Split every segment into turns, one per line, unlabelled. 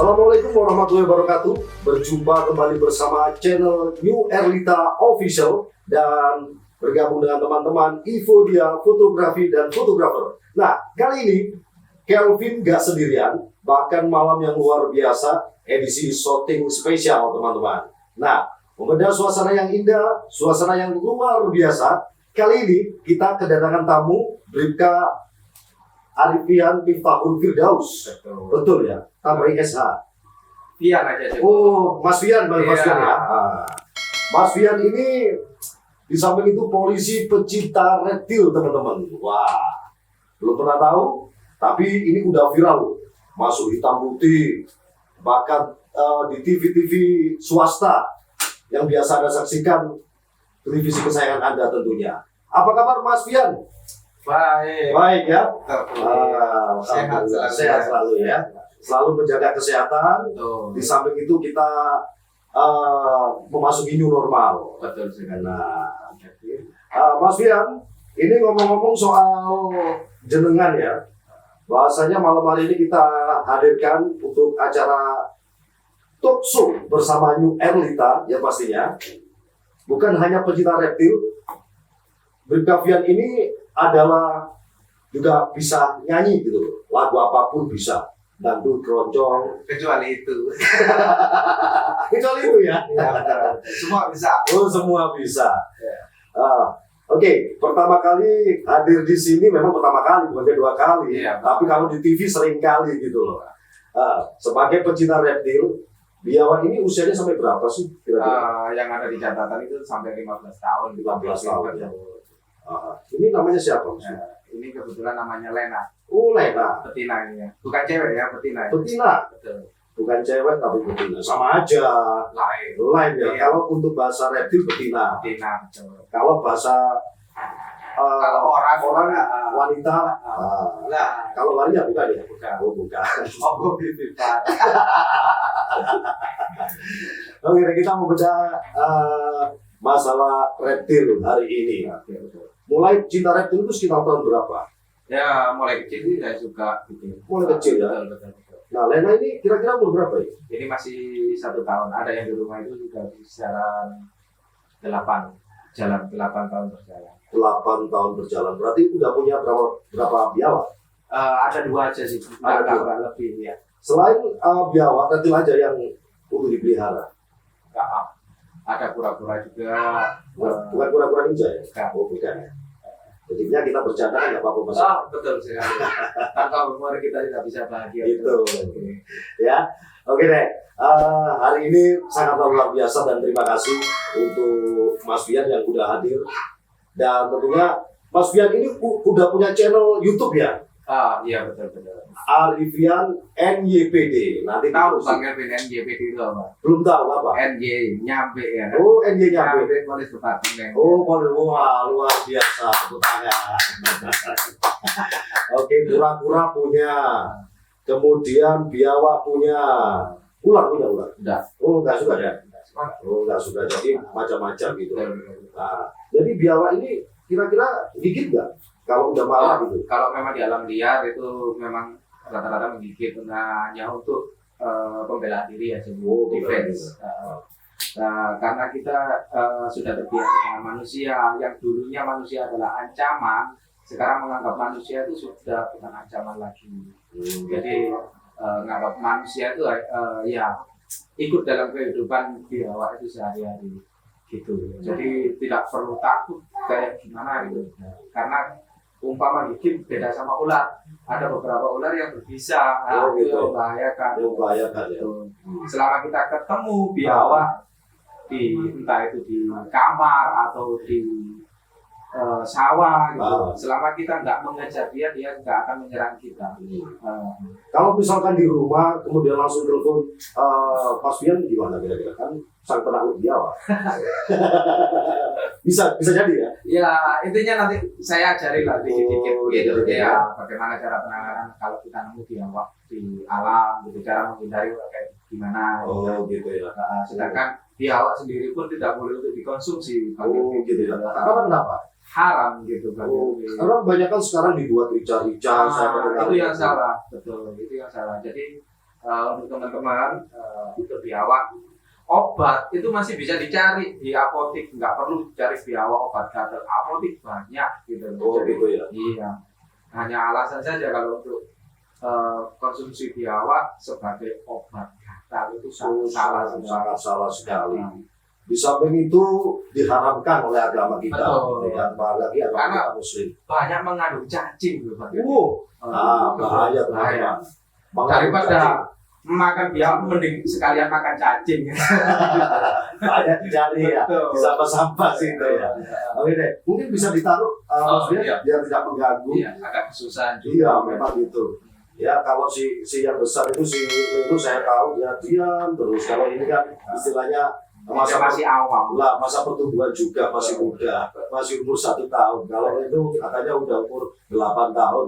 Assalamualaikum warahmatullahi wabarakatuh. Berjumpa kembali bersama channel New Erlita Official dan bergabung dengan teman-teman Ivodia Fotografi dan Fotografer. Nah, kali ini Kelvin gak sendirian, bahkan malam yang luar biasa, edisi shooting spesial teman-teman. Nah, membedah suasana yang indah, suasana yang luar biasa. Kali ini kita kedatangan tamu Bribka Arifian Miftahul Firdaus. Betul ya? Tambahin SH.
Fian aja sih.
Oh, Mas Fian, Mas
Iya.
Fian ya. Mas Fian ini di samping itu polisi pecinta reptil, teman-teman. Wah, belum pernah tahu, tapi ini udah viral. Masuk hitam putih, bahkan di TV-TV swasta yang biasa Anda saksikan, televisi kesayangan Anda tentunya. Apa kabar Mas Fian?
Baik.
Baik ya.
Sehat selalu.
Sehat selalu ya. Selalu menjaga kesehatan.
Betul.
Di samping itu kita memasuki new normal.
Betul sekali.
Nah, Mas Fian, ini ngomong-ngomong soal jenengan ya. Bahasanya malam hari ini kita hadirkan untuk acara talk show bersama New Erlita ya pastinya. Bukan hanya pecinta reptil, Bribka Fian ini adalah juga bisa nyanyi gitu loh. Lagu apapun bisa. Dangdut, keroncong,
Kecuali itu.
kecuali itu ya.
Semua bisa.
Oh, semua bisa.
Ya.
Oke, pertama kali hadir di sini memang pertama kali, bukan kedua kali.
Iya.
Tapi kalau di TV sering kali gitu loh. Sebagai pecinta reptil, biawak ini usianya sampai berapa sih? Kira-kira?
Yang ada di catatan itu sampai 15 tahun.
15 tahun. Ya. Ini namanya siapa?
Ya, ini kebetulan namanya Lena.
Oh, Lena.
Betina ini ya. Bukan cewek ya, betina.
Betina.
Betul.
Bukan cewek tapi betina. Sama aja.
Lain.
Lain ya.
Iya.
Kalau untuk bahasa reptil betina.
Betina. Betul.
Kalau bahasa
Kalau orang
wanita,
lah.
kalau lari ya bukan ya?
Bukan.
Oh, bukan.
Oh, gue pipipan.
Oke, kita mau bedah masalah reptil hari ini.
Oke, betul.
Mulai cinta reptil itu sekitar tahun berapa?
Ya, mulai kecil sih saya suka bikin.
Mulai kecil ya?
Betul.
Nah, Lena ini kira-kira umur berapa ya?
Ini masih 1 tahun. Ada yang di rumah itu juga kisaran 8 tahun berjalan.
8 tahun berjalan. Berarti udah punya berapa biawak?
Ada 2 aja sih.
Ada dua.
Nggak lebih ya.
Selain biawak, reptil aja yang untuk dipelihara.
Nggak, ada kura-kura juga.
Bukan kura-kura ninja ya?
Bukan.
Oh, bukan ya. Jadinya kita bercanda kan nggak apa-apa Mas.
Betul sekali. Tanpa humor kita tidak bisa bahagia.
Gitu.
Oke.
Ya, oke deh. Hari ini sangat luar biasa dan terima kasih untuk Mas Fian yang udah hadir. Dan tentunya Mas Fian ini udah punya channel YouTube ya?
Iya betul.
Arifian NYPD. Nanti
Tahu
terus.
Bang Kevin NJPD itu apa?
Belum tahu apa?
NJ nyampe ya.
Oh, NY nyampe.
Nyampe polis departemen.
Oh, wah, luar biasa. Tepuk tangan. Oke, kura-kura punya. Kemudian biawak punya. Ular punya ular.
Udah.
Oh, nggak suka ya?
Semua.
Oh, nggak suka. Jadi macam-macam gitu.
Betul.
Nah, jadi biawak ini kira-kira gigit nggak? Kalau udah marah gitu.
Kalau memang di alam liar itu memang rata-rata menggigit hanya untuk pembelaan diri ya,
Oh,
defense. Nah, karena kita sudah terbiasa dengan manusia yang dulunya manusia adalah ancaman, sekarang menganggap manusia itu sudah bukan ancaman lagi. Jadi menganggap manusia itu ya ikut dalam kehidupan biawak itu sehari-hari gitu. Jadi tidak perlu takut kayak gimana gitu. Karena umpama gigit beda sama ular. Ada beberapa ular yang berbisa, itu membahayakan.
Itu membahayakan ya.
Selama kita ketemu biawak di entah itu di kamar atau di sawah gitu. Selama kita nggak mengejar dia nggak akan menyerang kita.
Kalau misalkan di rumah kemudian langsung telepon Mas Fian gimana kira-kira kan sang penakluk biawak. bisa jadi ya.
Ya intinya nanti saya ajari lah dikit-dikit gitu
ya.
ya. Bagaimana cara penanganan kalau kita nemu biawak di alam, gitu cara menghindari kayak gimana.
Oh gitu ya.
Sedangkan biawak sendiri pun tidak boleh untuk dikonsumsi.
Oh gitu ya. Kenapa?
Haram gitu kan.
Karena banyak kan sekarang dibuat rica-rica.
Itu yang salah, betul. Itu yang salah. Jadi untuk teman-teman itu biawak obat itu masih bisa dicari di apotek, nggak perlu cari biawak obat gatal, apotek banyak gitu.
Oh gitu ya.
Iya, hanya alasan saja kalau untuk konsumsi biawak sebagai obat gatal itu sangat
salah sekali. Di samping itu diharamkan oleh agama kita,
Betul.
apalagi agama
Karena
kita Muslim.
banyak mengandung cacing loh Pak.
Bahaya.
Daripada makan biawak mending sekalian makan cacing.
Banyak jari ya,
Betul.
sampah-sampah sih itu ya. Oke deh, mungkin bisa ditaruh maksudnya biar tidak mengganggu.
Iya, agak kesusahan juga.
Iya, memang gitu. Ya kalau si yang besar itu saya tahu dia diam terus. Kalau ini kan istilahnya
Masih awam.
masa pertumbuhan juga masih muda, masih umur 1 tahun. Kalau itu katanya udah umur 8 tahun.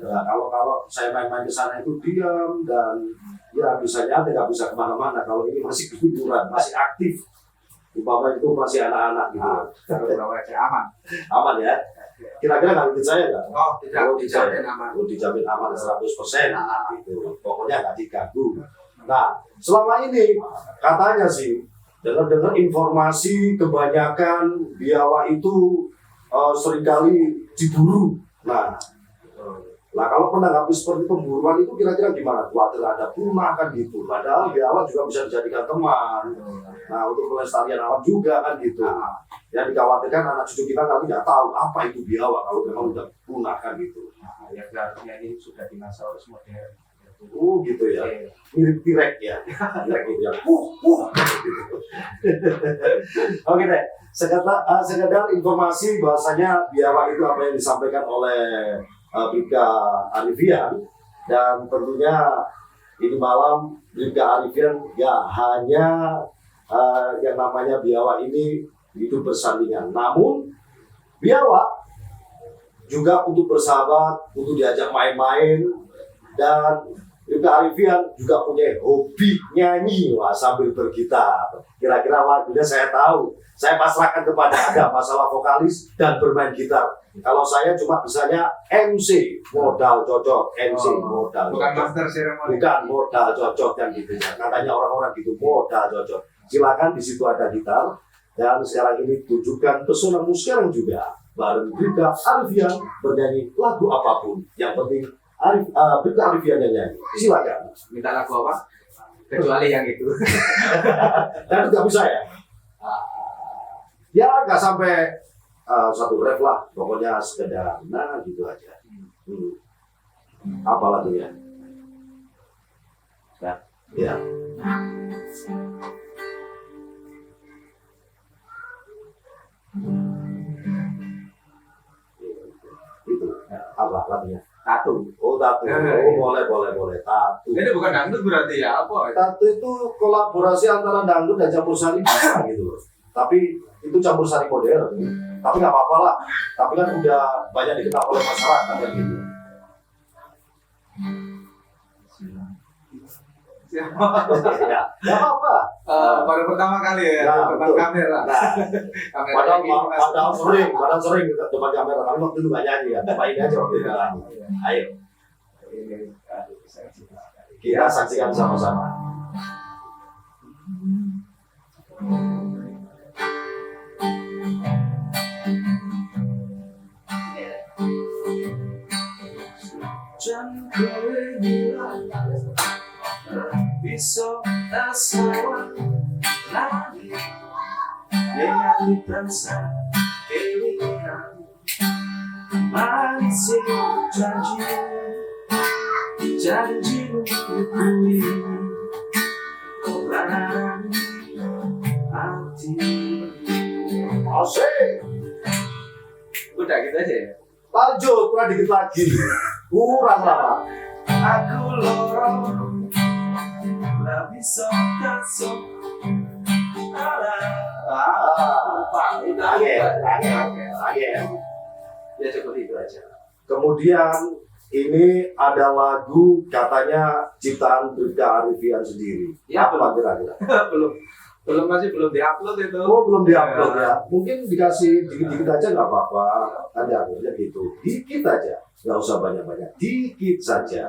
Nah, kalau saya main-main ke sana itu diam dan ya bisanya tidak bisa kemana-mana. Kalau ini masih keguguran, masih aktif. Umpama itu masih anak-anak gitu.
Kalau aman.
Aman ya. Kira-kira nggak ikut saya nggak?
Oh, tidak dijamin aman.
Dijamin aman 100%. Gitu. Pokoknya nggak diganggu. Nah, selama ini katanya sih dengar informasi kebanyakan biawak itu seringkali diburu. Nah, kalau menanggapi seperti pemburuan itu kira-kira gimana? Khawatir ada punah kan gitu. Padahal biawak juga bisa dijadikan teman. Nah, untuk pelestarian alam juga kan gitu. Yang dikhawatirkan anak cucu kita nanti nggak tahu apa itu biawak kalau memang udah punah kan gitu.
Nah, ya artinya ini sudah dinosaurus modern.
Oh gitu ya, mirip T-Rex ya, T-Rex gitu ya. Gitu. Oke deh, sekedar informasi bahwasanya biawak itu apa yang disampaikan oleh Bribka Arifian, dan tentunya ini malam Bribka Arifian ya hanya yang namanya biawak ini hidup bersandingan, namun biawak juga untuk bersahabat, untuk diajak main-main, dan Bribka Arifian juga punya hobi nyanyi sambil bergitar. Kira-kira lagunya saya tahu. Saya pasrahkan kepada Anda masalah vokalis dan bermain gitar. Kalau saya cuma bisanya MC, modal cocok. MC, modal
Bukan
cocok.
master ceremony.
Bukan modal cocok yang gitu ya. Katanya orang-orang gitu modal cocok. Silakan, di situ ada gitar. Dan sekarang ini tunjukkan pesona sekarang juga. Bareng Bribka Arifian bernyanyi lagu apapun. Yang penting Bribka Arifian yang nyanyi. Silakan.
Minta lagu apa? Kecuali yang itu.
Dan nggak bisa ya? Ya nggak sampai satu ref lah. Pokoknya sekedar nah gitu aja. Apa lagunya? Ya. Itu apa lagunya?
Tatu.
Oh tatu. Oh boleh tatu.
Ini bukan dangdut berarti ya apa?
Tatu itu kolaborasi antara dangdut dan campur sari bisa gitu loh. Tapi itu campur sari modern. Tapi nggak apa-apa lah. Tapi kan udah banyak dikenal oleh masyarakat kan gitu.
Siapa?
Ya, nggak apa-apa.
Baru pertama kali ya,
Nah,
depan
betul.
kamera.
Nah,
Kamera
padahal sering depan kamera. Tapi waktu itu nggak nyanyi ya. Main aja waktu itu. Ayo kita saksikan sama-sama.
Dan kowe bilang bisa asawa lagi yang ditansa kelingan manis janjimu kukui orang hati.
Asik.
Udah gitu aja ya.
Lanjut, kurang dikit lagi. Kurang lama.
Aku lorong tak bisa kasih
Lagi.
Ya seperti itu aja.
Kemudian ini ada lagu katanya ciptaan Bribka Arifian sendiri.
Ya,
Apa kira-kira?
belum masih belum diupload itu.
Oh belum diupload ya. Mungkin dikasih dikit-dikit aja nggak apa-apa. Kan diaturnya gitu. Dikit aja. Nggak usah banyak-banyak. Dikit saja.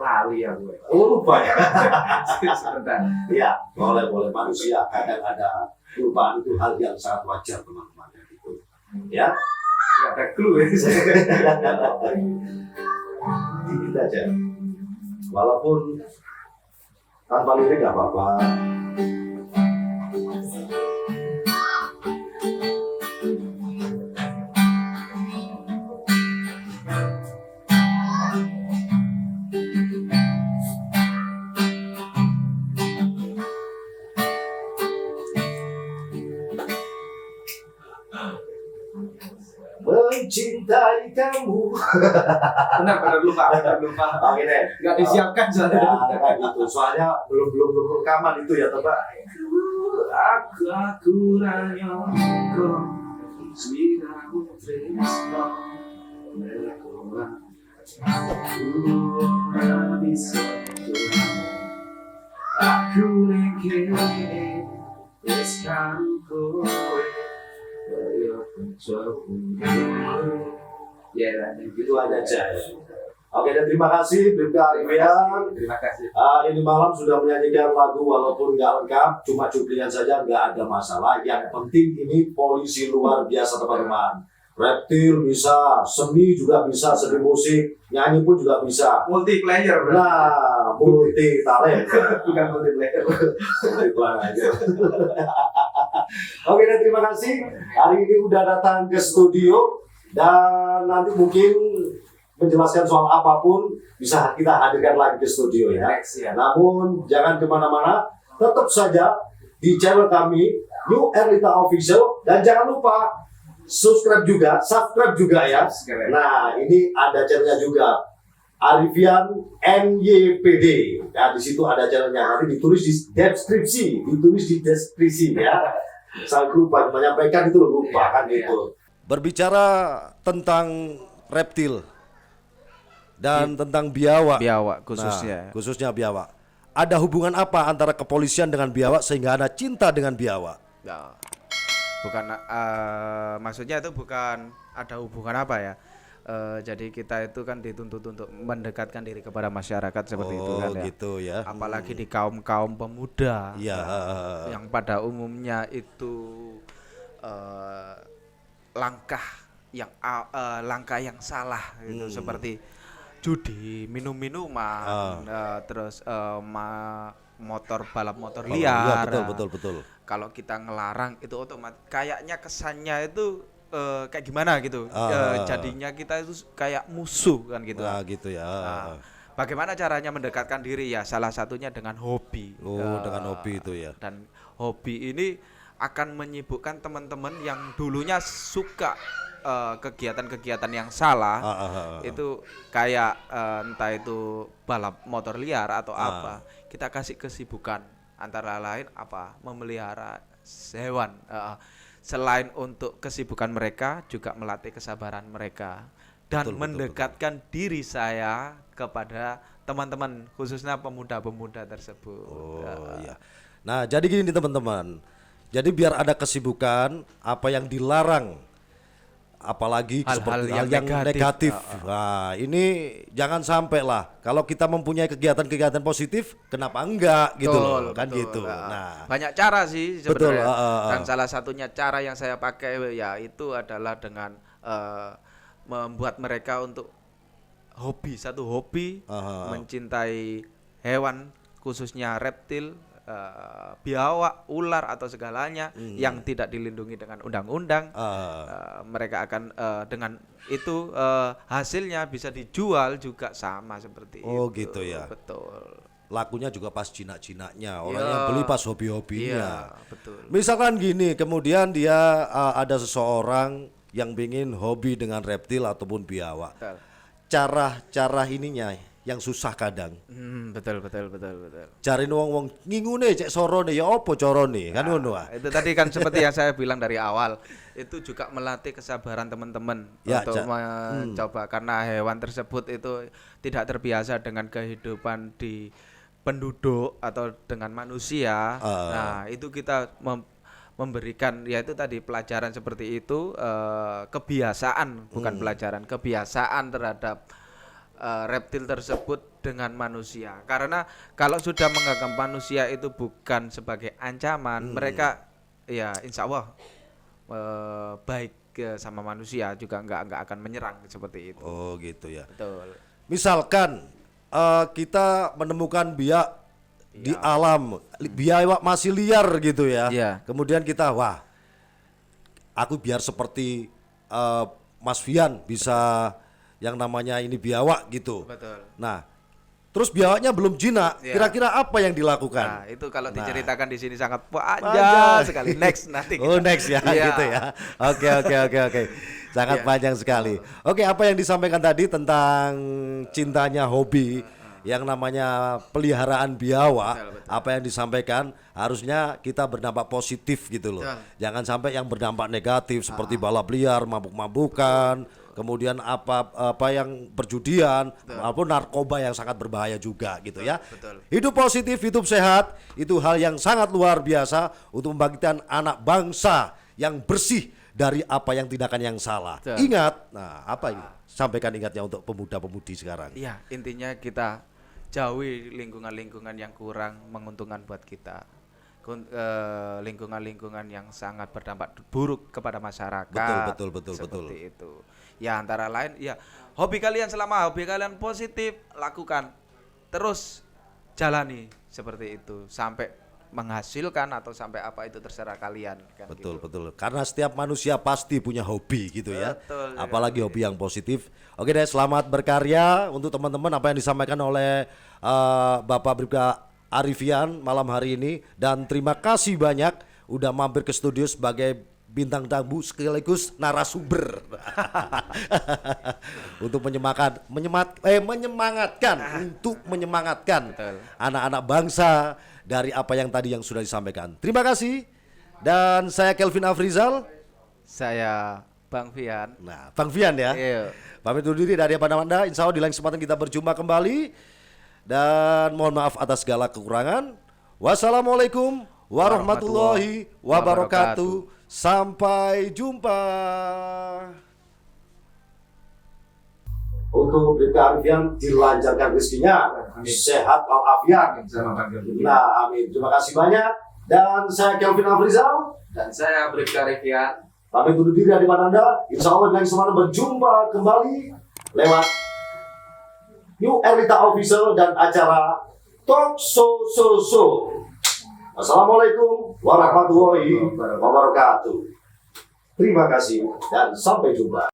lali aku.
Oh, lupa ya.
Sebentar.
Iya, boleh manusia kadang ada kelupaan, itu hal yang sangat wajar teman-teman gitu. Ya,
Gak ada clue ya.
dikit aja. Walaupun tanpa lirik nggak apa-apa. Mencintai kamu.
Benar lupa.
Oke deh.
Gak disiapkan soalnya.
Ya, kayak gitu. Soalnya belum rekaman itu ya, Tebak.
Aku ranyongko Siramu tresno Melekora Aku ora bisa Aku nekene Wis karo kowe Kaya pencoba
Ya,
Itu aja. Oke, dan terima kasih Bribka Arifin.
Terima kasih.
Ini malam sudah menyanyikan lagu walaupun nggak lengkap, cuma cuplikan saja, nggak ada masalah. Yang penting ini polisi luar biasa teman-teman. Reptil bisa, seni juga bisa, seni musik, nyanyi pun juga bisa.
Multiplayer berarti.
Nah, multi talent.
Bukan multiplayer.
Oke, dan terima kasih. Hari ini udah datang ke studio dan nanti mungkin menjelaskan soal apapun bisa kita hadirkan lagi ke studio ya.
Next, ya.
Namun jangan kemana-mana, tetap saja di channel kami New Erlita Official dan jangan lupa subscribe juga ya. Nah, ini ada channelnya juga, Arifian NYPD. Nah, di situ ada channelnya, nanti ditulis di deskripsi ya. Saya lupa menyampaikan itu, lupa kan gitu. Berbicara tentang reptil dan tentang biawak.
Biawak khususnya.
Nah, khususnya biawak. Ada hubungan apa antara kepolisian dengan biawak sehingga Anda cinta dengan biawak?
Ya. Bukan maksudnya itu bukan ada hubungan apa ya? Jadi kita itu kan dituntut untuk mendekatkan diri kepada masyarakat seperti itu kan ya.
Gitu ya.
Apalagi di kaum pemuda.
Iya.
Yang pada umumnya itu langkah yang salah gitu, seperti judi, minum-minuman, terus motor balap motor liar.
Iya, betul.
Kalau kita ngelarang itu otomatis kayaknya kesannya itu kayak gimana gitu. Jadinya kita itu kayak musuh kan gitu.
Gitu ya.
Nah, bagaimana caranya mendekatkan diri ya? Salah satunya dengan hobi.
Dengan hobi itu ya.
Dan hobi ini akan menyibukkan teman-teman yang dulunya suka kegiatan-kegiatan yang salah. Itu kayak entah itu balap motor liar atau apa. Kita kasih kesibukan antara lain apa? Memelihara hewan. Selain untuk kesibukan mereka, juga melatih kesabaran mereka dan mendekatkan diri saya kepada teman-teman, khususnya pemuda-pemuda tersebut.
Iya. Nah, jadi gini teman-teman. Jadi biar ada kesibukan, apa yang dilarang, apalagi
Hal-hal
seperti
yang
hal yang negatif.
negatif.
Nah, ini jangan sampai lah. Kalau kita mempunyai kegiatan-kegiatan positif, kenapa enggak gitu loh, kan
betul.
gitu. Nah,
Banyak cara sih
betul.
sebenarnya. Dan salah satunya cara yang saya pakai ya itu adalah dengan membuat mereka untuk satu hobi mencintai hewan, khususnya reptil, biawak, ular atau segalanya yang tidak dilindungi dengan undang-undang. Mereka akan dengan itu hasilnya bisa dijual juga sama seperti itu.
Gitu ya.
Betul.
Lakunya juga pas jinak-jinaknya, orang yang beli pas hobi-hobinya.
Iya, betul.
Misalkan gini, kemudian dia ada seseorang yang ingin hobi dengan reptil ataupun biawak.
Betul.
Cara ininya yang susah kadang.
Betul.
Cari wong ngingune cek sorone ya apa carane kan ngono ah.
Itu tadi kan seperti yang saya bilang dari awal, itu juga melatih kesabaran teman-teman
Ya,
untuk mencoba karena hewan tersebut itu tidak terbiasa dengan kehidupan di penduduk atau dengan manusia. Nah, itu kita memberikan yaitu tadi pelajaran seperti itu, kebiasaan bukan pelajaran, kebiasaan terhadap reptil tersebut dengan manusia. Karena kalau sudah menganggap manusia itu bukan sebagai ancaman, mereka ya insya Allah baik sama manusia, juga nggak akan menyerang seperti itu.
Oh gitu ya.
Betul.
Misalkan kita menemukan biak di alam, biak masih liar gitu ya.
Iya.
Kemudian kita aku biar seperti Mas Fian bisa yang namanya ini biawak gitu.
Betul.
Nah, terus biawaknya belum jinak,
Iya.
kira-kira apa yang dilakukan?
Nah, itu kalau
Nah.
diceritakan di sini sangat
Panjang.
panjang sekali. Next nanti.
Oh next ya,
Iya.
gitu ya. Oke. Sangat
Iya.
panjang sekali. Oke, apa yang disampaikan tadi tentang cintanya hobi, yang namanya peliharaan biawak,
Betul.
apa yang disampaikan harusnya kita berdampak positif gitu loh.
Betul.
Jangan sampai yang berdampak negatif seperti balap liar, mabuk-mabukan, kemudian apa yang perjudian, maupun narkoba yang sangat berbahaya juga gitu ya.
Betul.
Hidup positif, hidup sehat, itu hal yang sangat luar biasa untuk membangkitkan anak bangsa yang bersih dari apa yang tindakan yang salah.
Betul.
Ingat, nah apa ini? Sampaikan ingatnya untuk pemuda-pemudi sekarang.
Iya, intinya kita jauhi lingkungan-lingkungan yang kurang menguntungkan buat kita. Lingkungan-lingkungan yang sangat berdampak buruk kepada masyarakat.
Betul.
Seperti itu. Ya antara lain ya hobi kalian, selama hobi kalian positif, lakukan. Terus jalani seperti itu sampai menghasilkan atau sampai apa itu terserah kalian kan.
Betul.
Gitu.
Karena setiap manusia pasti punya hobi gitu ya.
Betul sekali.
Apalagi hobi yang positif. Oke deh, selamat berkarya untuk teman-teman apa yang disampaikan oleh Bapak Bribka Arifian malam hari ini, dan terima kasih banyak udah mampir ke studio sebagai bintang tamu sekaligus narasumber untuk menyemangatkan
Betul.
anak-anak bangsa dari apa yang tadi yang sudah disampaikan. Terima kasih. Dan saya Kelvin Afrizal.
Saya Bang Fian.
Nah, Bang Fian ya.
Iya.
Pamit undur diri dari Anda. Insya Allah di lain kesempatan kita berjumpa kembali. Dan mohon maaf atas segala kekurangan. Wassalamualaikum warahmatullahi wabarakatuh. Sampai jumpa.
Untuk Bribka Arifian dilancarkan rezekinya, sehat walafiat.
Sama Bang Kelvin.
Nah, amin. Terima kasih banyak. Dan saya Kelvin Afrizal.
Dan saya Bribka Arifian.
Pamit undur diri dari Anda. Insya Allah dengan kesempatan berjumpa kembali lewat New Erlita Official dan acara Talk So. Assalamualaikum warahmatullahi wabarakatuh. Terima kasih dan sampai jumpa.